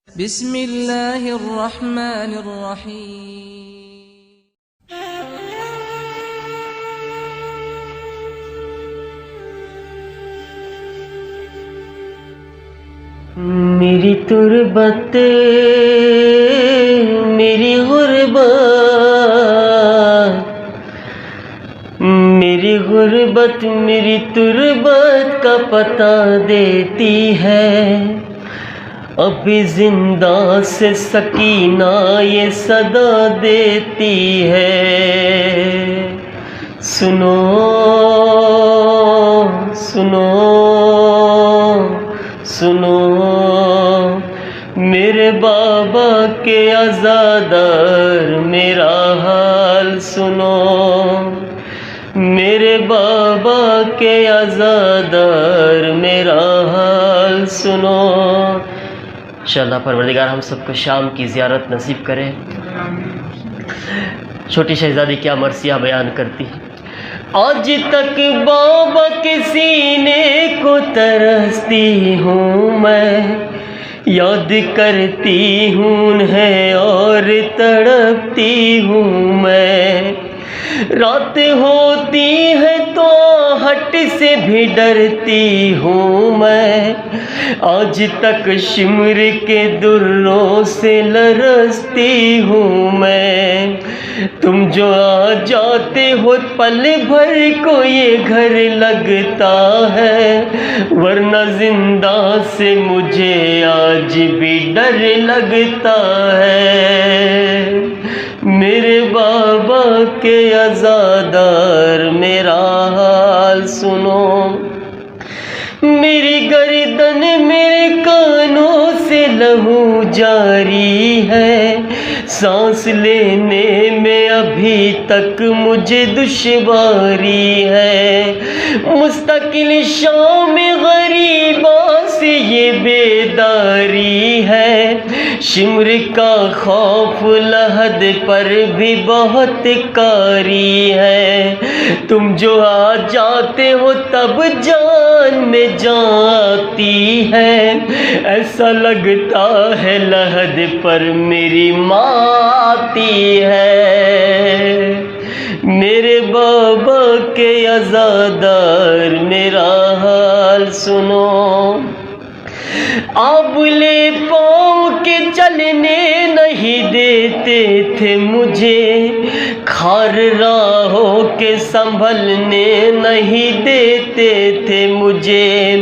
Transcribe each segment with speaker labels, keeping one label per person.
Speaker 1: بسم اللہ الرحمن الرحیم۔
Speaker 2: میری تربت میری غربت میری تربت کا پتہ دیتی ہے، اب زندہ سے سکینہ یہ صدا دیتی ہے۔ سنو سنو سنو میرے بابا کے عزادار میرا حال سنو، میرے بابا کے عزادار میرا حال سنو۔ انشاءاللہ پروردگار ہم سب کو شام کی زیارت نصیب کرے۔ چھوٹی شہزادی کیا مرثیہ بیان کرتی ہے۔ آج تک بابا کے سینے کو ترستی ہوں میں، یاد کرتی ہوں انہیں اور تڑپتی ہوں میں، رات ہوتی ہے تو ہٹ سے بھی ڈرتی ہوں میں، آج تک شمر کے دروں سے لرزتی ہوں میں، تم جو آ جاتے ہو پل بھر کو یہ گھر لگتا ہے، ورنہ زندہ سے مجھے آج بھی ڈر لگتا ہے۔ میرے بابا کے عزادار میرا حال سنو، میری گردن میرے کانوں سے لہو جاری ہے، سانس لینے میں ابھی تک مجھے دشواری ہے، مستقل شام غریبا سے یہ بیداری ہے، شمر کا خوف لحد پر بھی بہت کاری ہے، تم جو آ جاتے ہو تب جان میں جان آتی ہے، ایسا لگتا ہے لحد پر میری ماں آتی ہے۔ میرے بابا کے عزادار میرا حال سنو، آبلے پاؤں کے چلنے نہیں دیتے تھے مجھے، کھار راہوں کے سنبھلنے نہیں دیتے تھے مجھے،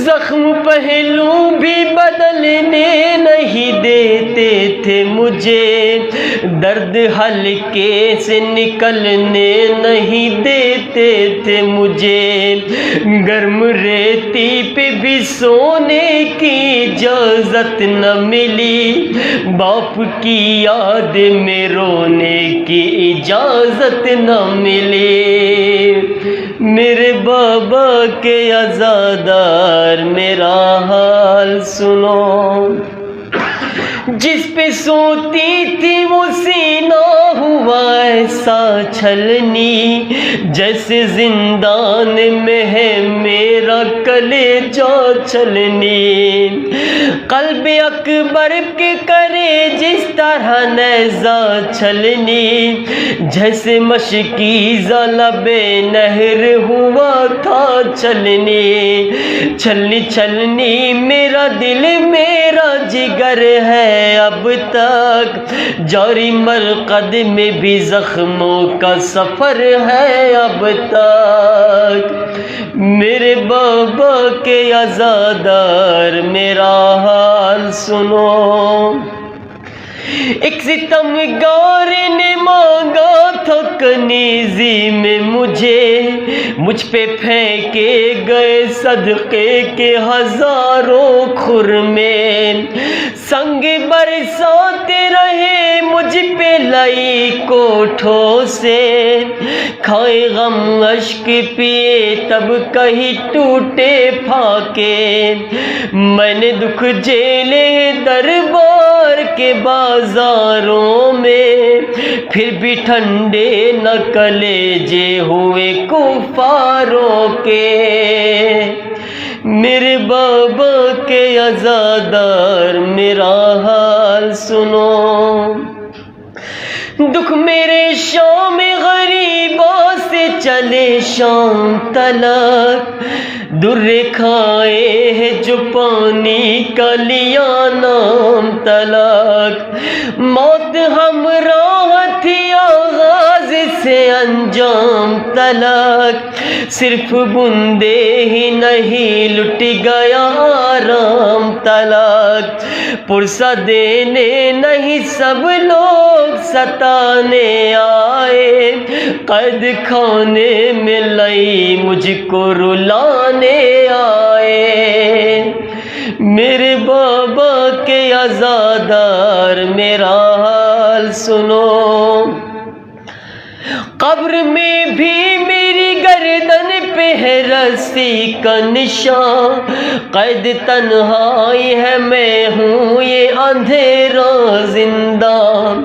Speaker 2: زخم پہلو بھی بدلنے نہیں دیتے تھے مجھے، درد حلقے سے نکلنے نہیں دیتے تھے مجھے، گرم ریتی پہ بھی سونے کی اجازت نہ ملی، باپ کی یاد میں رونے کی اجازت نہ ملی، میرے بابا کے عزادار میرا حال سنو، جس پہ سوتی تھی وہ سینہ ہوا ایسا چھلنی، جیسے زندان میں ہے میرا کلیجہ چھلنی، قلب اکبر کے کرے جس طرح نیزہ چھلنی، جیسے مشکیزہ لب نہر ہوا تھا چھلنی، چھلنی چھلنی میرا دل میرا جگر ہے اب تک، جاری مرقد میں بھی زخموں کا سفر ہے اب تک، میرے بابا کے عزادار میرا حال سنو، ایک ستمگار نے مانگا تھا کنیزی میں مجھے، مجھ پہ پھینکے گئے صدقے کے ہزاروں خرمے، سنگ برساتے رہے مجھ پہ لائی کوٹھوں سے، کھائے غم اشک پیے تب کہیں ٹوٹے پھاکے، میں نے دکھ جھیلے دربار کے بازاروں میں، پھر بھی ٹھنڈے نہ کلیجے ہوئے کفاروں کے، میرے بابا کے عزادار میرا حال سنو، دکھ میرے شام غریبوں سے چلے شام تلک، در کھائے ہے جو پانی کا لیا نام تلک، موت ہمراہ تھی آغاز سے انجام تلک، صرف بندے ہی نہیں لٹ گیا آرام تلک، پرسہ دینے نہیں سب لوگ ستانے آئے، قید خانے میں لئی مجھ کو رلانے آئے، میرے بابا کے عزادار میرا حال سنو، قبر میں بھی میری گردن پہ ہے رسی کا نشان، قید تنہائی ہے میں ہوں یہ اندھیرا زندان،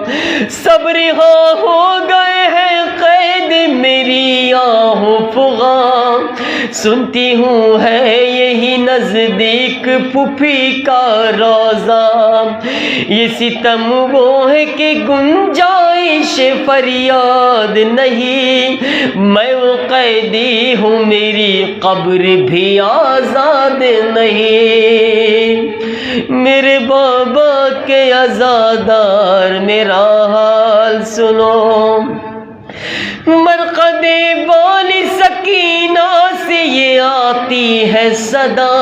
Speaker 2: سب رہا ہو گئے ہیں قید میری آہوں فغاں، سنتی ہوں ہے یہی نزدیک پھوپھی کا روزہ، یہ ستم وہ ہے کہ گنجائش فریاد نہیں، میں وہ قیدی ہوں میری قبر بھی آزاد نہیں، میرے بابا کے عزادار میرا حال سنو، مرقد بال سکینہ سے یہ آتی ہے صدا،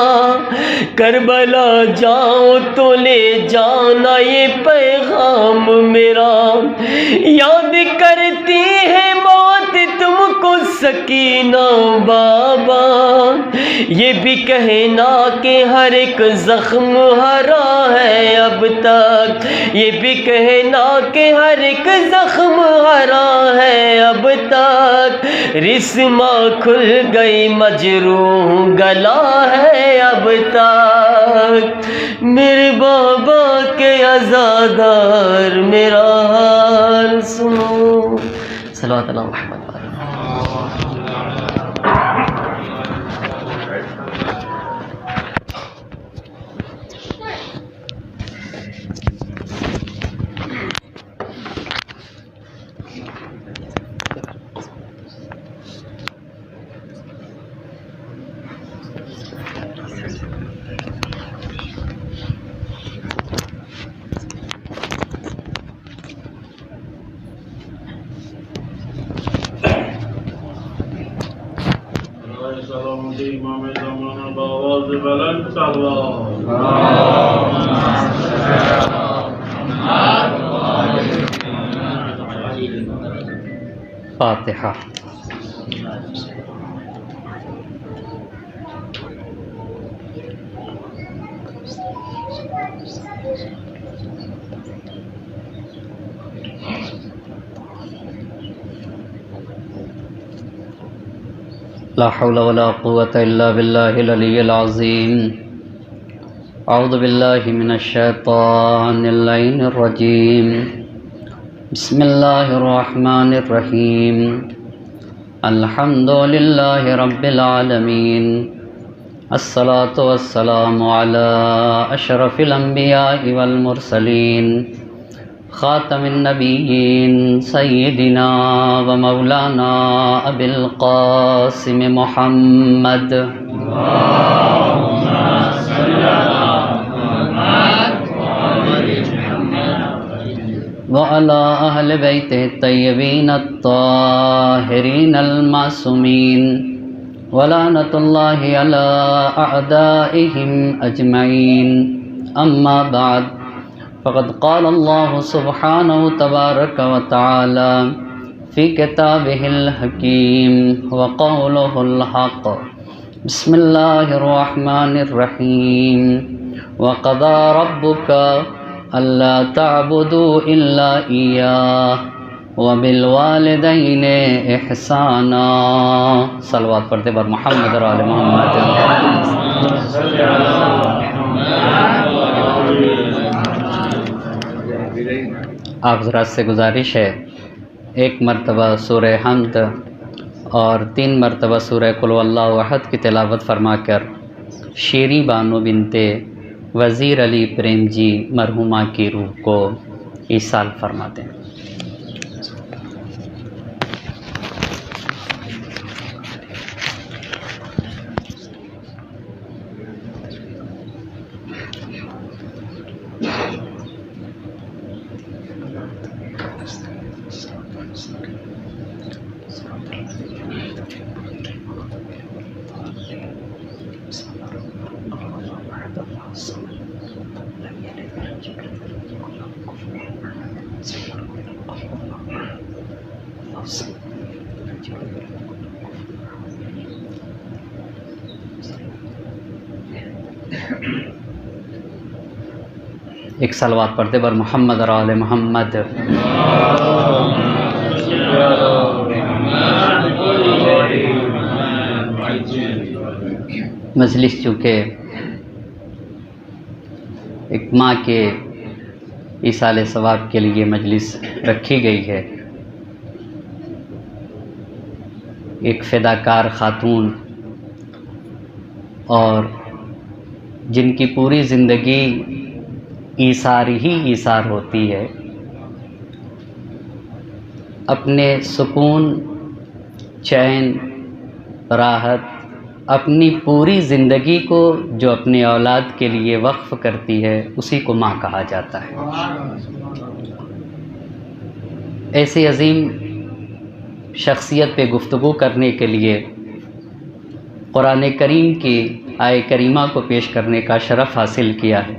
Speaker 2: کربلا جاؤ تو لے جانا یہ پیغام میرا، یاد کرتی ہے موت تم کو سکینہ بابا، یہ بھی کہنا کہ ہر ایک زخم ہرا ہے اب تک، یہ بھی کہنا کہ ہر ایک زخم ہرا ہے اب تک، رسما کھل گئی مجروح گلا ہے اب تک، میرے بابا کے عزادار میرا حال سنو، صلوات اللہ محمد۔
Speaker 3: امام زمانہ بآواز بلند صلوات،
Speaker 4: فاتحہ۔ لا حول ولا قوة إلا بالله العلي العظيم، أعوذ بالله من الشيطان اللعين الرجيم، بسم الله الرحمن الرحيم، الحمد لله رب العالمين، الصلاة والسلام على أشرف الأنبياء والمرسلين، خاتم النبيين سيدنا ومولانا أبي القاسم محمد، وعلى أهل بيته الطيبين الطاهرين المعصومين، ولعنة الله على أعدائهم أجمعين، أما بعد، فقد قال الله سبحانه تبارك وتعالى في كتابه الحكيم وقوله الحق، بسم الله الرحمن الرحيم، وقضى ربك ألا تعبدوا إلا إياه وبالوالدين إحسانا، صلوات پڑھتے بر محمد اور آل محمد۔ آپ حضرات سے گزارش ہے، ایک مرتبہ سورہ حمد اور 3 مرتبہ سورہ قل هو اللہ احد کی تلاوت فرما کر شیریں بانو بنت وزیر علی پریم جی مرحومہ کی روح کو ایصال فرما دیں۔ ایک صلوات پڑھتے بر محمد اور آل محمد۔ مجلس چونکہ ایک ماں کے ایصال ثواب کے لیے مجلس رکھی گئی ہے، ایک فداکار خاتون اور جن کی پوری زندگی ایثار ہی ایثار ہوتی ہے، اپنے سکون، چین، راحت، اپنی پوری زندگی کو جو اپنے اولاد کے لیے وقف کرتی ہے اسی کو ماں کہا جاتا ہے۔ ایسی عظیم شخصیت پہ گفتگو کرنے کے لیے قرآن کریم کی آیہ کریمہ کو پیش کرنے کا شرف حاصل کیا ہے،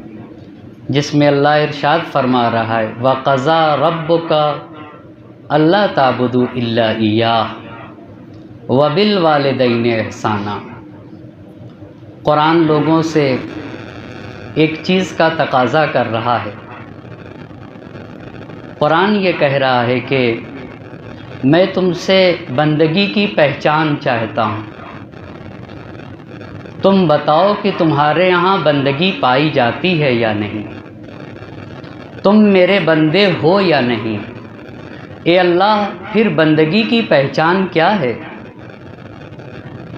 Speaker 4: جس میں اللہ ارشاد فرما رہا ہے وَقَضَىٰ رَبُّكَ أَلَّا تَعْبُدُوا إِلَّا إِيَّاهُ وَبِالْوَالِدَيْنِ إِحْسَانًا۔ قرآن لوگوں سے ایک چیز کا تقاضا کر رہا ہے، قرآن یہ کہہ رہا ہے کہ میں تم سے بندگی کی پہچان چاہتا ہوں، تم بتاؤ کہ تمہارے یہاں بندگی پائی جاتی ہے یا نہیں، تم میرے بندے ہو یا نہیں۔ اے اللہ، پھر بندگی کی پہچان کیا ہے؟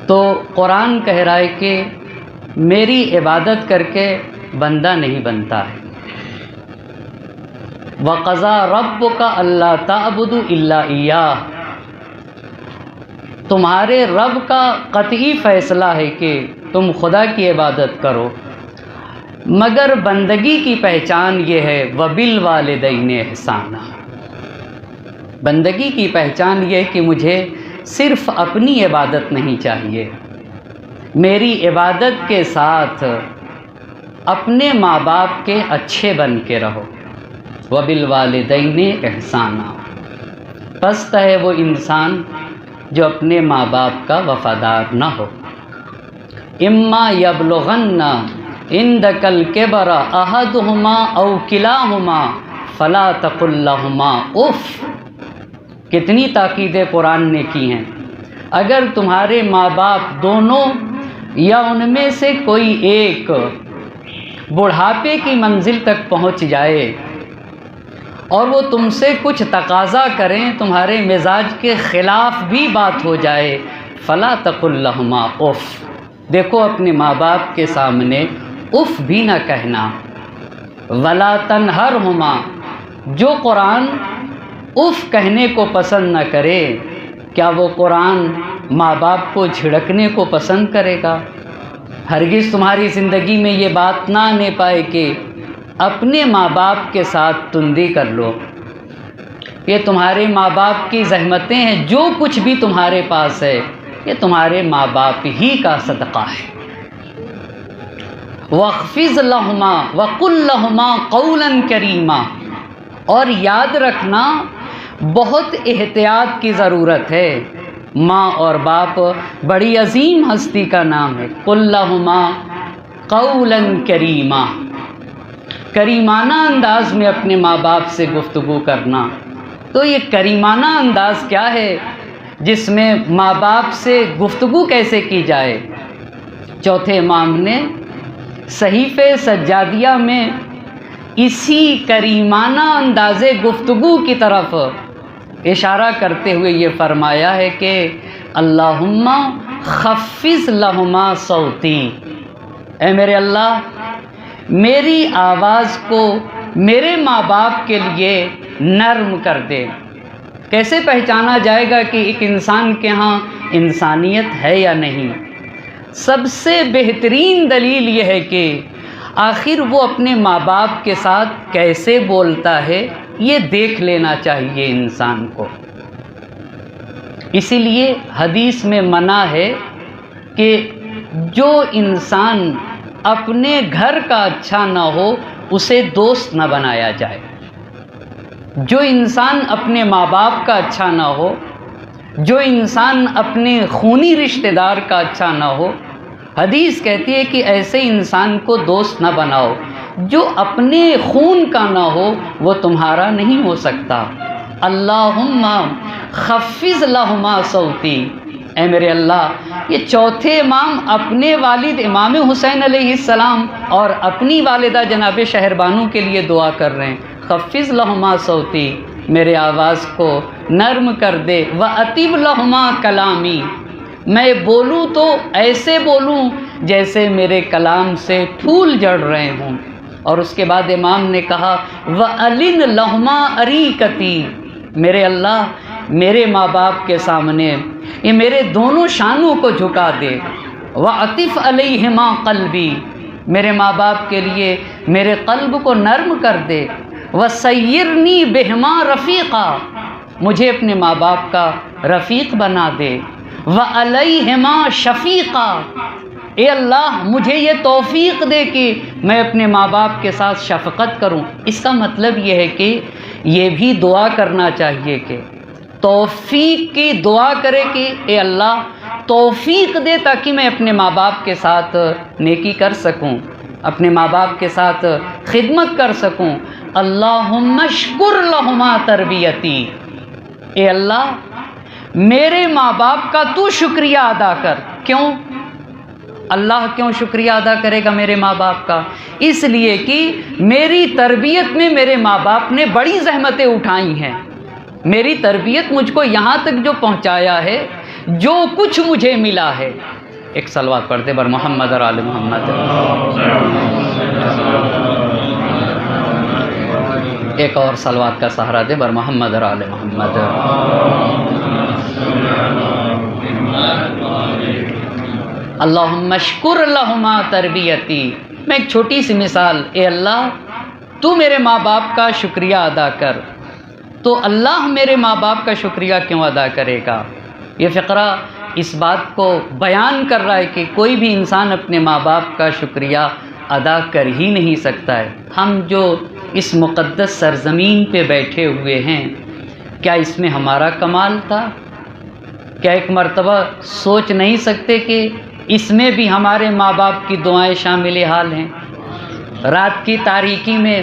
Speaker 4: تو قرآن کہہ رہا ہے کہ میری عبادت کر کے بندہ نہیں بنتا ہے۔ وَقَضَىٰ رَبُّكَ أَلَّا تَعْبُدُوا إِلَّا إِيَّاهُ، تمہارے رب کا قطعی فیصلہ ہے کہ تم خدا کی عبادت کرو، مگر بندگی کی پہچان یہ ہے وَبِالْوَالِدَيْنِ إِحْسَانًا، بندگی کی پہچان یہ کہ مجھے صرف اپنی عبادت نہیں چاہیے، میری عبادت کے ساتھ اپنے ماں باپ کے اچھے بن کے رہو۔ وَبِالْوَالِدَيْنِ إِحْسَانًا، پست ہے وہ انسان جو اپنے ماں باپ کا وفادار نہ ہو۔ اِمَّا يَبْلُغَنَّ عِندَكَ الْكِبَرَ أَحَدُهُمَا أَوْ كِلَاهُمَا فَلَا تَقُل لَّهُمَا اُف، کتنی تاکیدیں قرآن نے کی ہیں۔ اگر تمہارے ماں باپ دونوں یا ان میں سے کوئی ایک بڑھاپے کی منزل تک پہنچ جائے اور وہ تم سے کچھ تقاضا کریں، تمہارے مزاج کے خلاف بھی بات ہو جائے، فلا تقل لہما اف، دیکھو اپنے ماں باپ کے سامنے اف بھی نہ کہنا۔ ولا تنہرہما، جو قرآن اف کہنے کو پسند نہ کرے، کیا وہ قرآن ماں باپ کو جھڑکنے کو پسند کرے گا؟ ہرگز تمہاری زندگی میں یہ بات نہ آنے پائے کہ اپنے ماں باپ کے ساتھ تندی کر لو۔ یہ تمہارے ماں باپ کی زحمتیں ہیں، جو کچھ بھی تمہارے پاس ہے یہ تمہارے ماں باپ ہی کا صدقہ ہے۔ وَاخْفِضْ لَهُمَا وَقُلْ لَهُمَا قَوْلًا كَرِيمًا، اور یاد رکھنا بہت احتیاط کی ضرورت ہے۔ ماں اور باپ بڑی عظیم ہستی کا نام ہے۔ قُلْ لَهُمَا قَوْلًا كَرِيمًا، کریمانہ انداز میں اپنے ماں باپ سے گفتگو کرنا۔ تو یہ کریمانہ انداز کیا ہے جس میں ماں باپ سے گفتگو کیسے کی جائے؟ چوتھے امام نے صحیفہ سجادیہ میں اسی کریمانہ انداز گفتگو کی طرف اشارہ کرتے ہوئے یہ فرمایا ہے کہ اللہم خفض لہما صوتی، اے میرے اللہ میری آواز کو میرے ماں باپ کے لیے نرم کر دے۔ کیسے پہچانا جائے گا کہ ایک انسان کے ہاں انسانیت ہے یا نہیں؟ سب سے بہترین دلیل یہ ہے کہ آخر وہ اپنے ماں باپ کے ساتھ کیسے بولتا ہے، یہ دیکھ لینا چاہیے انسان کو۔ اسی لیے حدیث میں منع ہے کہ جو انسان اپنے گھر کا اچھا نہ ہو اسے دوست نہ بنایا جائے۔ جو انسان اپنے ماں باپ کا اچھا نہ ہو، جو انسان اپنے خونی رشتہ دار کا اچھا نہ ہو، حدیث کہتی ہے کہ ایسے انسان کو دوست نہ بناؤ۔ جو اپنے خون کا نہ ہو وہ تمہارا نہیں ہو سکتا۔ اللہم خفض لہما صوتی، اے میرے اللہ یہ چوتھے امام اپنے والد امام حسین علیہ السلام اور اپنی والدہ جناب شہربانو کے لیے دعا کر رہے ہیں، خفض لہما صوتی، میرے آواز کو نرم کر دے، وَأَطِبْ لَهُمَا کلامی، میں بولوں تو ایسے بولوں جیسے میرے کلام سے پھول جڑ رہے ہوں۔ اور اس کے بعد امام نے کہا وَأَلِنْ لَهُمَا أَرِيكَتِي، میرے اللہ میرے ماں باپ کے سامنے یہ میرے دونوں شانوں کو جھکا دے، وَعَطِفْ عَلَيْهِمَا قَلْبِي، میرے ماں باپ کے لیے میرے قلب کو نرم کر دے، وَسَيِّرْنِي بِهِمَا رَفِيقًا، مجھے اپنے ماں باپ کا رفیق بنا دے، وَعَلَيْهِمَا شَفِيقًا، اے اللہ مجھے یہ توفیق دے کہ میں اپنے ماں باپ کے ساتھ شفقت کروں۔ اس کا مطلب یہ ہے کہ یہ بھی دعا کرنا چاہیے کہ توفیق کی دعا کرے کہ اے اللہ توفیق دے تاکہ میں اپنے ماں باپ کے ساتھ نیکی کر سکوں، اپنے ماں باپ کے ساتھ خدمت کر سکوں۔ اللہم اشکر لہما تربیتی، اے اللہ میرے ماں باپ کا تو شکریہ ادا کر۔ کیوں اللہ کیوں شکریہ ادا کرے گا میرے ماں باپ کا؟ اس لیے کہ میری تربیت میں میرے ماں باپ نے بڑی زحمتیں اٹھائی ہیں، میری تربیت مجھ کو یہاں تک جو پہنچایا ہے، جو کچھ مجھے ملا ہے۔ ایک صلوات پڑھتے بر محمد اور آل محمد، ایک اور صلوات کا سہارا دے بر محمد اور آل محمد۔ اللہم اشکر لہما تربیتی، میں ایک چھوٹی سی مثال، اے اللہ تو میرے ماں باپ کا شکریہ ادا کر، تو اللہ میرے ماں باپ کا شکریہ کیوں ادا کرے گا؟ یہ فقرہ اس بات کو بیان کر رہا ہے کہ کوئی بھی انسان اپنے ماں باپ کا شکریہ ادا کر ہی نہیں سکتا ہے۔ ہم جو اس مقدس سرزمین پہ بیٹھے ہوئے ہیں، کیا اس میں ہمارا کمال تھا؟ کیا ایک مرتبہ سوچ نہیں سکتے کہ اس میں بھی ہمارے ماں باپ کی دعائیں شامل حال ہیں؟ رات کی تاریکی میں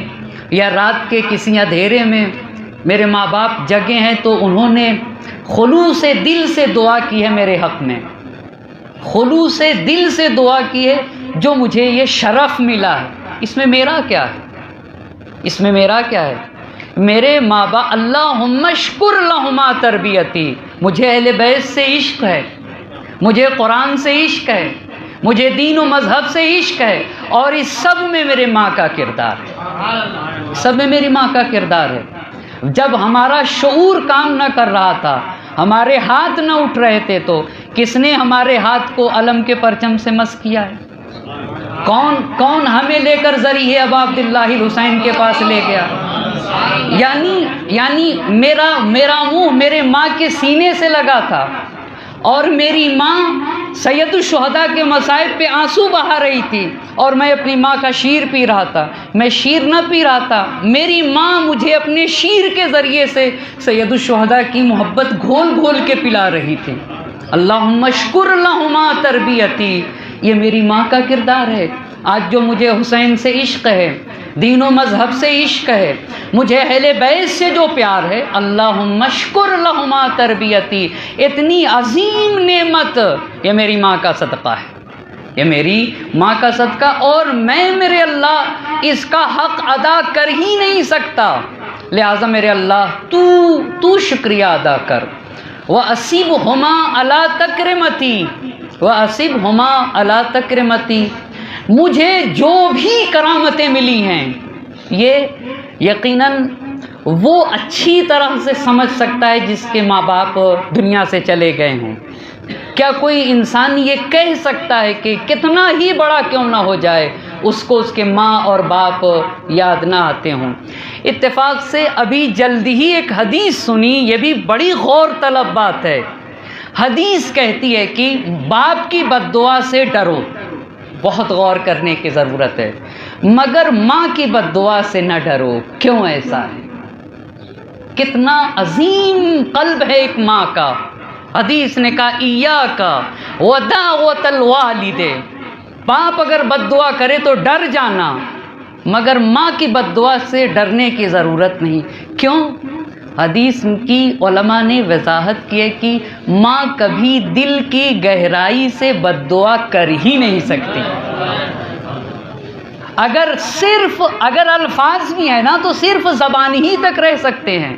Speaker 4: یا رات کے کسی اندھیرے میں میرے ماں باپ جگے ہیں تو انہوں نے خلوص دل سے دعا کی ہے میرے حق میں، خلوص دل سے دعا کی ہے جو مجھے یہ شرف ملا ہے۔ اس میں میرا کیا ہے؟ اس میں میرا کیا ہے؟ میرے ماں باپ، اللہم اشکر لہما تربیتی، مجھے اہل بیت سے عشق ہے، مجھے قرآن سے عشق ہے، مجھے دین و مذہب سے عشق ہے، اور اس سب میں میرے ماں کا کردار ہے، سب میں میری ماں کا کردار ہے۔ جب ہمارا شعور کام نہ کر رہا تھا، ہمارے ہاتھ نہ اٹھ رہے تھے، تو کس نے ہمارے ہاتھ کو علم کے پرچم سے مس کیا ہے؟ کون ہمیں لے کر ذریعہ ابا عبداللہ الحسین کے پاس لے گیا؟ یعنی میرا منہ میرے ماں کے سینے سے لگا تھا، اور میری ماں سید الشہداء کے مصائب پہ آنسو بہا رہی تھی، اور میں اپنی ماں کا شیر پی رہا تھا۔ میں شیر نہ پی رہا تھا، میری ماں مجھے اپنے شیر کے ذریعے سے سید الشہداء کی محبت گھول گھول کے پلا رہی تھی۔ اللہم اشکر لہما تربیتی، یہ میری ماں کا کردار ہے۔ آج جو مجھے حسین سے عشق ہے، دین و مذہب سے عشق ہے، مجھے اہل بیت سے جو پیار ہے، اللہم اشکر لہما تربیتی، اتنی عظیم نعمت یہ میری ماں کا صدقہ ہے، یہ میری ماں کا صدقہ، اور میں میرے اللہ اس کا حق ادا کر ہی نہیں سکتا، لہٰذا میرے اللہ تو شکریہ ادا کر۔ وَأَسِبْهُمَا عَلَىٰ تَكْرِمَتِي، وَأَسِبْهُمَا عَلَىٰ تَكْرِمَتِي، مجھے جو بھی کرامتیں ملی ہیں یہ یقیناً وہ اچھی طرح سے سمجھ سکتا ہے جس کے ماں باپ دنیا سے چلے گئے ہوں۔ کیا کوئی انسان یہ کہہ سکتا ہے کہ کتنا ہی بڑا کیوں نہ ہو جائے اس کو اس کے ماں اور باپ یاد نہ آتے ہوں؟ اتفاق سے ابھی جلدی ہی ایک حدیث سنی، یہ بھی بڑی غور طلب بات ہے۔ حدیث کہتی ہے کہ باپ کی بد دعا سے ڈرو، بہت غور کرنے کی ضرورت ہے، مگر ماں کی بد دعا سے نہ ڈرو۔ کیوں ایسا ہے؟ کتنا عظیم قلب ہے ایک ماں کا۔ حدیث نے کہا ایاکا ودعوۃ الوالد، باپ اگر بد دعا کرے تو ڈر جانا، مگر ماں کی بد دعا سے ڈرنے کی ضرورت نہیں۔ کیوں؟ حدیث کی علماء نے وضاحت کی ہے کہ ماں کبھی دل کی گہرائی سے بد دعا کر ہی نہیں سکتی۔ اگر الفاظ بھی ہیں نا تو صرف زبان ہی تک رہ سکتے ہیں،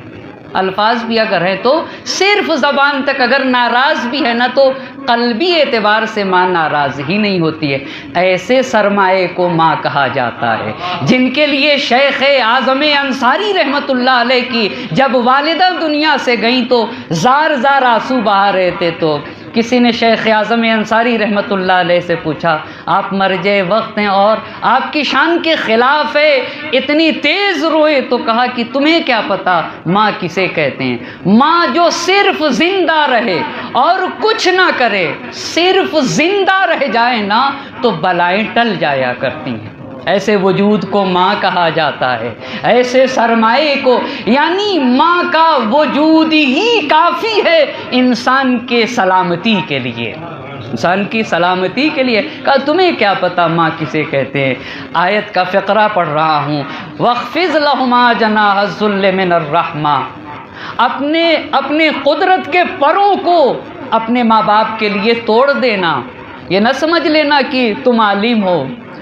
Speaker 4: الفاظ بھی اگر ہیں تو صرف زبان تک، اگر ناراض بھی ہے نا تو قلبی اعتبار سے ماں ناراض ہی نہیں ہوتی ہے۔ ایسے سرمایے کو ماں کہا جاتا ہے جن کے لیے شیخ اعظم انصاری رحمۃ اللہ علیہ کی جب والدہ دنیا سے گئیں تو زار زار آنسو بہا رہے تھے، تو کسی نے شیخ اعظم انصاری رحمۃ اللہ علیہ سے پوچھا آپ مرجع وقت ہیں اور آپ کی شان کے خلاف ہے، اتنی تیز روئے، تو کہا کہ تمہیں کیا پتا ماں کسے کہتے ہیں؟ ماں جو صرف زندہ رہے اور کچھ نہ کرے، صرف زندہ رہ جائے نا تو بلائیں ٹل جایا کرتی ہیں۔ ایسے وجود کو ماں کہا جاتا ہے، ایسے سرمایے کو، یعنی ماں کا وجود ہی کافی ہے انسان کے سلامتی کے لیے، انسان کی سلامتی کے لیے۔ کہا تمہیں کیا پتا ماں کسے کہتے ہیں؟ آیت کا فقرہ پڑھ رہا ہوں، وَاخْفِضْ لَهُمَا جَنَاحَ الذُّلِّ مِنَ الرَّحْمَةِ، اپنے قدرت کے پروں کو اپنے ماں باپ کے لیے توڑ دینا۔ یہ نہ سمجھ لینا کہ تم عالم ہو،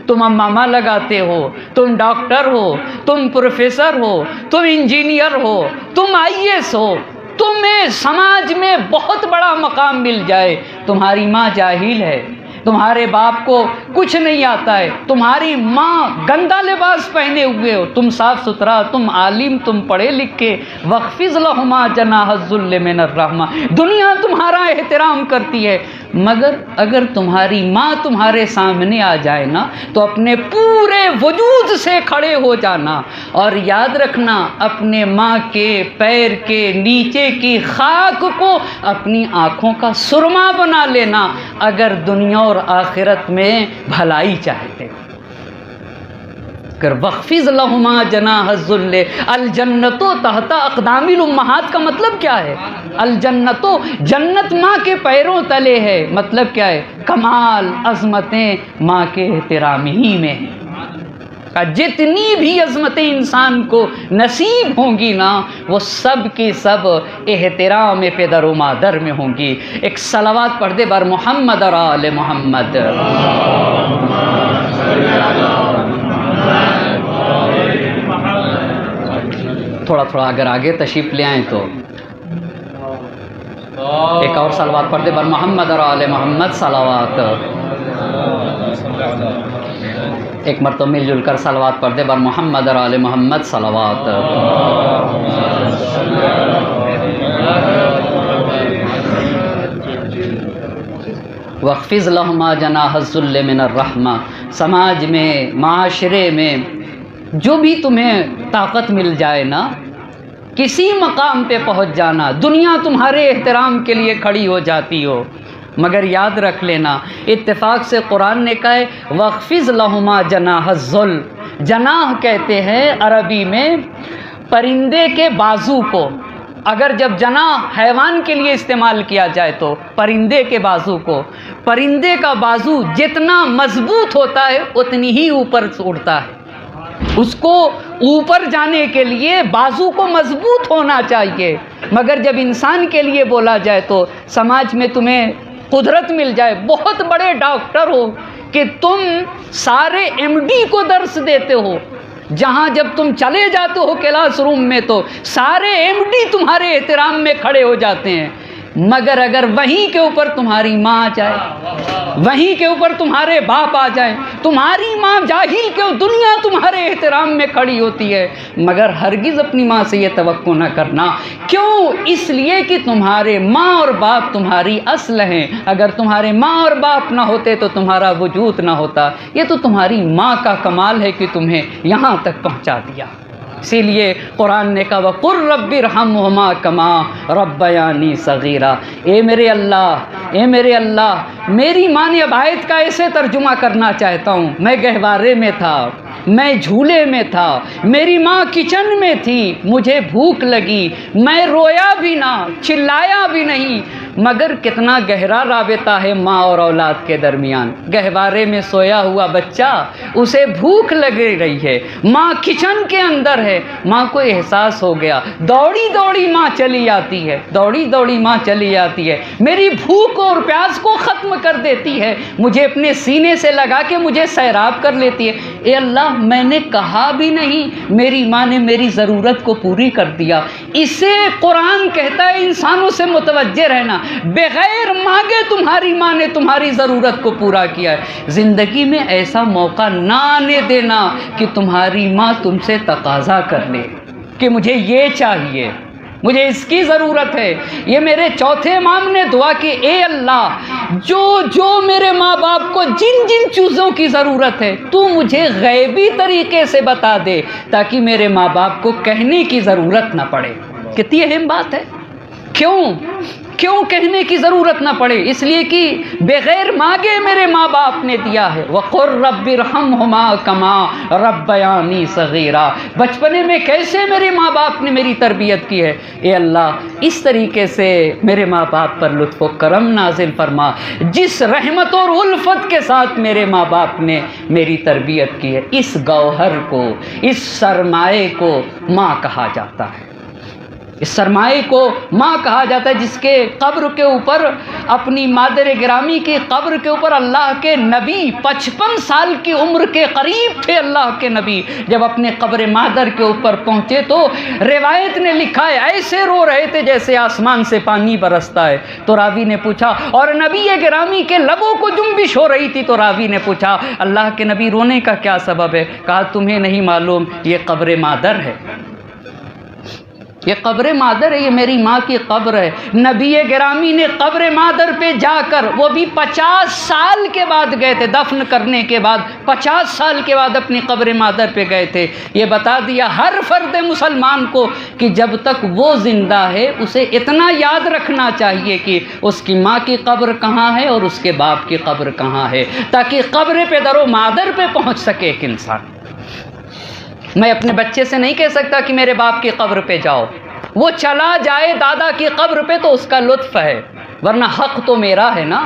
Speaker 4: تم امامہ لگاتے ہو، تم ڈاکٹر ہو، تم پروفیسر ہو، تم انجینئر ہو، تم آئی ایس ہو، تمہیں سماج میں بہت بڑا مقام مل جائے، تمہاری ماں جاہل ہے، تمہارے باپ کو کچھ نہیں آتا ہے، تمہاری ماں گندا لباس پہنے ہوئے ہو، تم صاف ستھرا، تم عالم، تم پڑھے لکھے، وَاخْفِضْ لَهُمَا جَنَاحَ الذُّلِّ مِنَ الرَّحْمَةِ، دنیا تمہارا احترام کرتی ہے، مگر اگر تمہاری ماں تمہارے سامنے آ جائے نا تو اپنے پورے وجود سے کھڑے ہو جانا، اور یاد رکھنا اپنے ماں کے پیر کے نیچے کی خاک کو اپنی آنکھوں کا سرما بنا لینا اگر دنیا اور آخرت میں بھلائی چاہتے ہو۔ کر وَاخْفِضْ لَهُمَا جَنَاحَ الذُّلِّ، الجنت تحت اقدام الامہات کا مطلب کیا ہے؟ الجنت، جنت ماں کے پیروں تلے ہے، مطلب کیا ہے؟ کمال عظمتیں ماں کے احترام ہی میں ہیں۔ جتنی بھی عظمتیں انسان کو نصیب ہوں گی نا وہ سب کی سب احترام پدر و مادر میں ہوں گی۔ ایک صلوات پڑھ دے بر محمد اور آل محمد۔ تھوڑا تھوڑا اگر آگے تشریف لے آئیں تو ایک اور صلوات پڑھ دے بر محمد اور آل محمد صلوات۔ ایک مرتبہ مل جل کر صلوات پڑھ دے بر محمد اور آل محمد صلوات۔ وَاخْفِضْ لَهُمَا جَنَاحَ الذُّلِّ مِنَ الرَّحْمَةِ، سماج میں، معاشرے میں جو بھی تمہیں طاقت مل جائے نا، کسی مقام پہ پہنچ جانا، دنیا تمہارے احترام کے لیے کھڑی ہو جاتی ہو، مگر یاد رکھ لینا اتفاق سے قرآن نے کہا ہے وَاخْفِضْ لَهُمَا جَنَاحَ الذُّلِّ، جناح کہتے ہیں عربی میں پرندے کے بازو کو، اگر جب جناح حیوان کے لیے استعمال کیا جائے تو پرندے کے بازو کو، پرندے کا بازو جتنا مضبوط ہوتا ہے اتنی ہی اوپر اڑتا ہے، اس کو اوپر جانے کے لیے بازو کو مضبوط ہونا چاہیے، مگر جب انسان کے لیے بولا جائے تو سماج میں تمہیں قدرت مل جائے، بہت بڑے ڈاکٹر ہو کہ تم سارے ایم ڈی کو درس دیتے ہو، جہاں جب تم چلے جاتے ہو کلاس روم میں تو سارے ایم ڈی تمہارے احترام میں کھڑے ہو جاتے ہیں، مگر اگر وہیں کے اوپر تمہاری ماں آ جائے، وہیں کے اوپر تمہارے باپ آ جائے، تمہاری ماں جاہل کے دنیا تمہارے احترام میں کھڑی ہوتی ہے، مگر ہرگز اپنی ماں سے یہ توقع نہ کرنا۔ کیوں؟ اس لیے کہ تمہارے ماں اور باپ تمہاری اصل ہیں، اگر تمہارے ماں اور باپ نہ ہوتے تو تمہارا وجود نہ ہوتا۔ یہ تو تمہاری ماں کا کمال ہے کہ تمہیں یہاں تک پہنچا دیا۔ اسی لیے قرآن نے کہا وَقُلْ رَبِّ ارْحَمْهُمَا كَمَا رَبَّيَانِي صَغِيرًا، اے میرے اللہ، میری ماں نے اب آیت کا ایسے ترجمہ کرنا چاہتا ہوں، میں گہوارے میں تھا، میں جھولے میں تھا، میری ماں کچن میں تھی، مجھے بھوک لگی، میں رویا بھی نہ، چلایا بھی نہیں، مگر کتنا گہرا رابطہ ہے ماں اور اولاد کے درمیان۔ گہوارے میں سویا ہوا بچہ، اسے بھوک لگ رہی ہے، ماں کچن کے اندر ہے، ماں کو احساس ہو گیا، دوڑی دوڑی ماں چلی آتی ہے، دوڑی دوڑی ماں چلی آتی ہے، میری بھوک اور پیاس کو ختم کر دیتی ہے، مجھے اپنے سینے سے لگا کے مجھے سیراب کر لیتی ہے۔ اے اللہ، میں نے کہا بھی نہیں، میری ماں نے میری ضرورت کو پوری کر دیا۔ اسے قرآن کہتا ہے انسانوں سے متوجہ رہنا، بغیر مانگے تمہاری ماں نے تمہاری ضرورت کو پورا کیا ہے۔ زندگی میں ایسا موقع نہ آنے دینا کہ تمہاری ماں تم سے تقاضا کر لے کہ مجھے یہ چاہیے، مجھے اس کی ضرورت ہے۔ یہ میرے چوتھے امام نے دعا کی، اے اللہ، جو میرے ماں باپ کو جن جن چیزوں کی ضرورت ہے تو مجھے غیبی طریقے سے بتا دے تاکہ میرے ماں باپ کو کہنے کی ضرورت نہ پڑے۔ کتنی اہم بات ہے۔ کیوں کہنے کی ضرورت نہ پڑے؟ اس لیے کہ بغیر مانگے میرے ماں باپ نے دیا ہے۔ وَقُلْ رَبِّ ارْحَمْهُمَا كَمَا رَبَّيَانِي صَغِيرًا، بچپنے میں کیسے میرے ماں باپ نے میری تربیت کی ہے، اے اللہ اس طریقے سے میرے ماں باپ پر لطف و کرم نازل فرما جس رحمت اور الفت کے ساتھ میرے ماں باپ نے میری تربیت کی ہے۔ اس گوہر کو، اس سرمائے کو ماں کہا جاتا ہے، اس سرمائے کو ماں کہا جاتا ہے، جس کے قبر کے اوپر، اپنی مادر گرامی کی قبر کے اوپر اللہ کے نبی 55 سال کی عمر کے قریب تھے، اللہ کے نبی جب اپنے قبر مادر کے اوپر پہنچے تو روایت نے لکھا ہے ایسے رو رہے تھے جیسے آسمان سے پانی برستا ہے۔ تو راوی نے پوچھا، اور نبی گرامی کے لبوں کو جنبش ہو رہی تھی، تو راوی نے پوچھا اللہ کے نبی رونے کا کیا سبب ہے؟ کہا تمہیں نہیں معلوم، یہ قبر مادر ہے، یہ قبر مادر ہے، یہ میری ماں کی قبر ہے۔ نبی گرامی نے قبر مادر پہ جا کر، وہ بھی 50 سال کے بعد گئے تھے، دفن کرنے کے بعد 50 سال کے بعد اپنی قبر مادر پہ گئے تھے۔ یہ بتا دیا ہر فرد مسلمان کو کہ جب تک وہ زندہ ہے اسے اتنا یاد رکھنا چاہیے کہ اس کی ماں کی قبر کہاں ہے اور اس کے باپ کی قبر کہاں ہے، تاکہ قبر پہ در و مادر پہ پہنچ سکے ایک انسان۔ میں اپنے بچے سے نہیں کہہ سکتا کہ میرے باپ کی قبر پہ جاؤ، وہ چلا جائے دادا کی قبر پہ تو اس کا لطف ہے، ورنہ حق تو میرا ہے نا،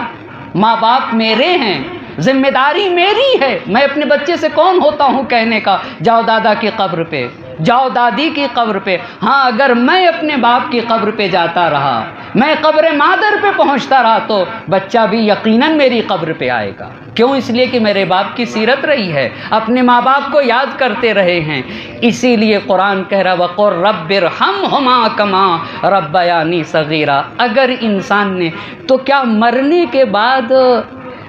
Speaker 4: ماں باپ میرے ہیں، ذمہ داری میری ہے۔ میں اپنے بچے سے کون ہوتا ہوں کہنے کا جاؤ دادا کی قبر پہ، جاؤ دادی کی قبر پہ؟ ہاں، اگر میں اپنے باپ کی قبر پہ جاتا رہا، میں قبر مادر پہ پہنچتا رہا تو بچہ بھی یقیناً میری قبر پہ آئے گا۔ کیوں؟ اس لیے کہ میرے باپ کی سیرت رہی ہے، اپنے ماں باپ کو یاد کرتے رہے ہیں۔ اسی لیے قرآن کہہ رہا وَقُلْ رَبِّ ارْحَمْهُمَا كَمَا رَبَّيَانِي صَغِيرًا۔ اگر انسان نے، تو کیا مرنے کے بعد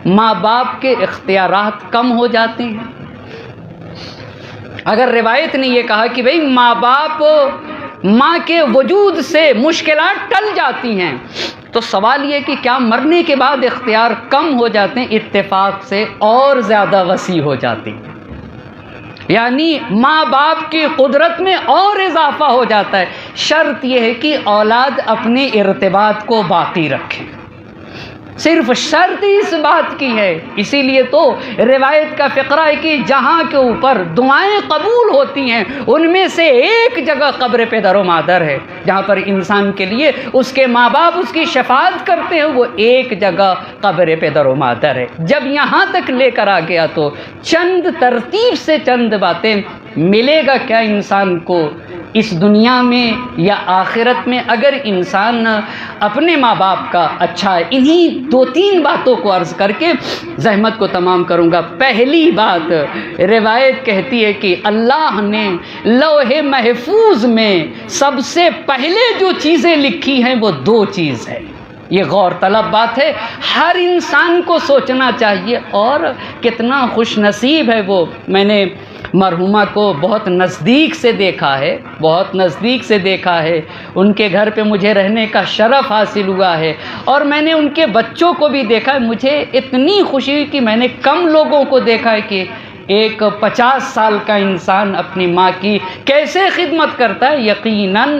Speaker 4: ماں باپ کے اختیارات کم ہو جاتے ہیں؟ اگر روایت نے یہ کہا کہ بھئی ماں باپ، ماں کے وجود سے مشکلات ٹل جاتی ہیں، تو سوال یہ کہ کیا مرنے کے بعد اختیار کم ہو جاتے ہیں؟ اتفاق سے اور زیادہ وسیع ہو جاتی ہیں، یعنی ماں باپ کی قدرت میں اور اضافہ ہو جاتا ہے۔ شرط یہ ہے کہ اولاد اپنے ارتباط کو باقی رکھیں، صرف شرط اس بات کی ہے۔ اسی لیے تو روایت کا فقرہ ہے کہ جہاں کے اوپر دعائیں قبول ہوتی ہیں ان میں سے ایک جگہ قبر پہ در و مادر ہے، جہاں پر انسان کے لیے اس کے ماں باپ اس کی شفاعت کرتے ہیں، وہ ایک جگہ قبر پہ در و مادر ہے۔ جب یہاں تک لے کر آ گیا تو چند ترتیب سے چند باتیں، ملے گا کیا انسان کو اس دنیا میں یا آخرت میں اگر انسان اپنے ماں باپ کا اچھا ہے؟ انہی 2-3 باتوں کو عرض کر کے زحمت کو تمام کروں گا۔ پہلی بات، روایت کہتی ہے کہ اللہ نے لوح محفوظ میں سب سے پہلے جو چیزیں لکھی ہیں وہ 2 چیز ہیں۔ یہ غور طلب بات ہے، ہر انسان کو سوچنا چاہیے۔ اور کتنا خوش نصیب ہے وہ، میں نے مرحومہ کو بہت نزدیک سے دیکھا ہے، بہت نزدیک سے دیکھا ہے، ان کے گھر پہ مجھے رہنے کا شرف حاصل ہوا ہے، اور میں نے ان کے بچوں کو بھی دیکھا ہے۔ مجھے اتنی خوشی ہوئی کہ میں نے کم لوگوں کو دیکھا ہے کہ ایک 50 سال کا انسان اپنی ماں کی کیسے خدمت کرتا ہے۔ یقیناً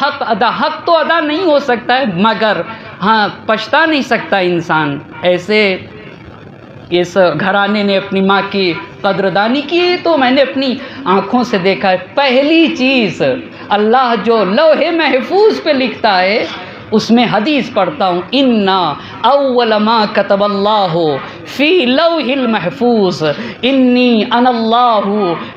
Speaker 4: حق تو ادا نہیں ہو سکتا ہے، مگر ہاں پچھتا نہیں سکتا انسان۔ ایسے اس گھرانے نے اپنی ماں کی قدردانی کی تو میں نے اپنی آنکھوں سے دیکھا ہے۔ پہلی چیز اللہ جو لوح محفوظ پہ لکھتا ہے، اس میں حدیث پڑھتا ہوں، انا اول ما کتب اللہ فی لوح المحفوظ انی انا اللہ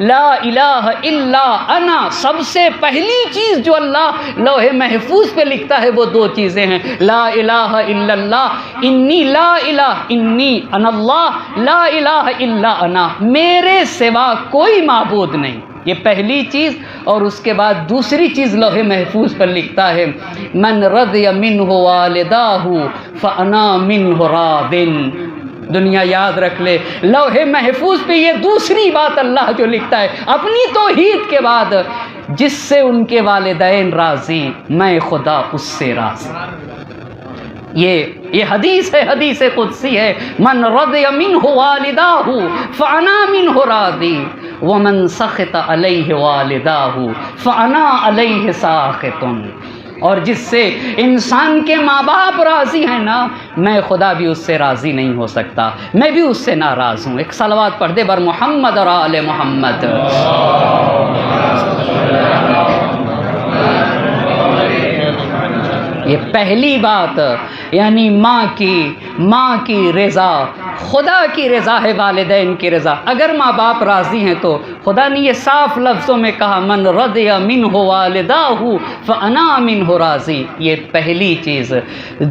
Speaker 4: لا الہ الا انا۔ سب سے پہلی چیز جو اللہ لوح محفوظ پہ لکھتا ہے وہ دو چیزیں ہیں، لا الہ الا اللہ، انی لا الہ، انی انا اللہ لا الہ الا انا، میرے سوا کوئی معبود نہیں، یہ پہلی چیز۔ اور اس کے بعد دوسری چیز لوح محفوظ پر لکھتا ہے، من رضی منہ والداہ فانا منہ راض۔ دنیا یاد رکھ لے، لوح محفوظ پہ یہ دوسری بات اللہ جو لکھتا ہے اپنی توحید کے بعد، جس سے ان کے والدین راضی میں خدا اس سے راضی۔ یہ حدیث ہے، حدیث قدسی ہے، من رضی منہ والداہ فانا منہ راضی ومن سخط علیہ والداہ فانا علیہ ساخط۔ اور جس سے انسان کے ماں باپ راضی ہیں نا، میں خدا بھی اس سے راضی نہیں ہو سکتا، میں بھی اس سے ناراض ہوں۔ ایک صلوات پڑھ دے بر محمد اور آل محمد۔ یہ پہلی بات، یعنی ماں کی رضا، خدا کی رضا ہے، والدین کی رضا۔ اگر ماں باپ راضی ہیں تو خدا نے یہ صاف لفظوں میں کہا، من رضی منہ والداہ فانا منہ راضی، یہ پہلی چیز۔